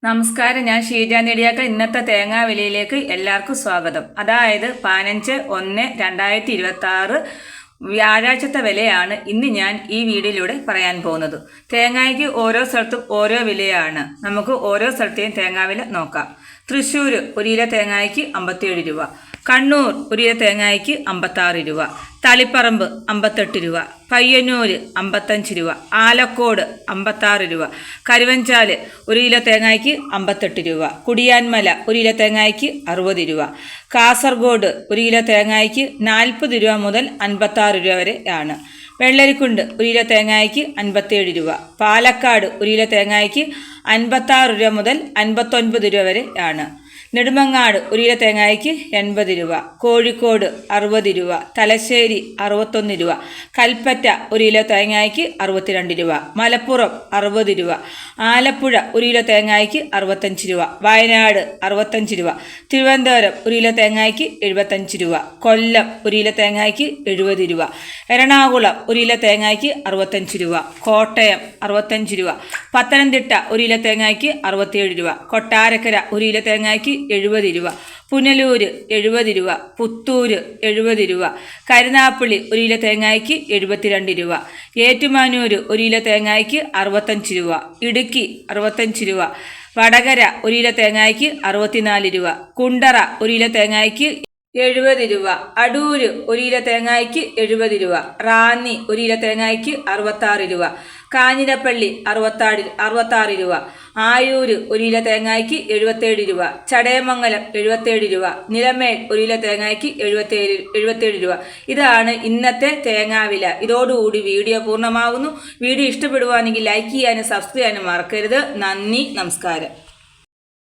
നമസ്കാരം, ഞാൻ ഷീജ നെടിയാക്കൽ. ഇന്നത്തെ തേങ്ങാ വിലയിലേക്ക് എല്ലാവർക്കും സ്വാഗതം. അതായത് 15/1/2026 വ്യാഴാഴ്ചത്തെ വിലയാണ് ഇന്ന് ഞാൻ ഈ വീഡിയോയിലൂടെ പറയാൻ പോകുന്നത്. തേങ്ങയ്ക്ക് ഓരോ സ്ഥലത്തും ഓരോ വിലയാണ്. നമുക്ക് ഓരോ സ്ഥലത്തെയും തേങ്ങാവില നോക്കാം. തൃശ്ശൂർ 1 കിലോ തേങ്ങയ്ക്ക് 57 രൂപ, കണ്ണൂർ 1 കിലോ തേങ്ങയ്ക്ക് 56 രൂപ, തളിപ്പറമ്പ് 58 രൂപ, പയ്യന്നൂർ 55 രൂപ, ആലക്കോട് 56 രൂപ, കരുവഞ്ചാൽ 1 കിലോ തേങ്ങയ്ക്ക് 58 രൂപ, കുടിയാൻമല 1 കിലോ തേങ്ങയ്ക്ക് 60 രൂപ, കാസർഗോഡ് 1 കിലോ തേങ്ങയ്ക്ക് 40 രൂപ മുതൽ 56 രൂപ വരെ ആണ്. വെള്ളരിക്കുണ്ട് 1 കിലോ തേങ്ങയ്ക്ക് 57 രൂപ, പാലക്കാട് 1 കിലോ തേങ്ങയ്ക്ക് 56 രൂപ മുതൽ 59 രൂപ വരെ ആണ്. നെടുമങ്ങാട് 1 കിലോ തേങ്ങയ്ക്ക് 80 രൂപ, കോഴിക്കോട് 60 രൂപ, തലശ്ശേരി 61 രൂപ, കൽപ്പറ്റ 1 കിലോ തേങ്ങയ്ക്ക് 62 രൂപ, മലപ്പുറം 60 രൂപ, ആലപ്പുഴ 1 കിലോ തേങ്ങയ്ക്ക് 65 രൂപ, വയനാട് 65 രൂപ, തിരുവനന്തപുരം 1 കിലോ തേങ്ങയ്ക്ക് 75 രൂപ, കൊല്ലം 1 കിലോ തേങ്ങയ്ക്ക് 70 രൂപ, എറണാകുളം 1 കിലോ തേങ്ങയ്ക്ക് 65 രൂപ, കോട്ടയം 65 രൂപ, പത്തനംതിട്ട 1 കിലോ തേങ്ങയ്ക്ക് 67 രൂപ, കൊട്ടാരക്കര 1 കിലോ തേങ്ങയ്ക്ക് 70 രൂപ, പുനലൂര് 70 രൂപ, പുത്തൂര് 70 രൂപ, കരുനാപ്പള്ളി 1 കിലോ തേങ്ങയ്ക്ക് 72 രൂപ, ഏറ്റുമാനൂര് 1 കിലോ തേങ്ങയ്ക്ക് 65 രൂപ, ഇടുക്കി 65 രൂപ, വടകര 1 കിലോ തേങ്ങയ്ക്ക് 64 രൂപ, കുണ്ടറ 1 കിലോ തേങ്ങയ്ക്ക് 70 രൂപ, അടൂര് 1 കിലോ തേങ്ങയ്ക്ക് 70 രൂപ, റാന്നി 1 കിലോ തേങ്ങയ്ക്ക് 66 രൂപ, കാഞ്ഞിരപ്പള്ളി 66 രൂപ, ആയൂര് 1 കിലോ തേങ്ങയ്ക്ക് 77 രൂപ, ചടയമംഗലം 77 രൂപ, നിലമേൽ 1 കിലോ തേങ്ങയ്ക്ക് 77 രൂപ. ഇതാണ് ഇന്നത്തെ തേങ്ങാവില. ഇതോടുകൂടി വീഡിയോ പൂർണ്ണമാകുന്നു. വീഡിയോ ഇഷ്ടപ്പെടുവാണെങ്കിൽ ലൈക്ക് ചെയ്യാനും സബ്സ്ക്രൈബ് ചെയ്യാനും മറക്കരുത്. നന്ദി, നമസ്കാരം.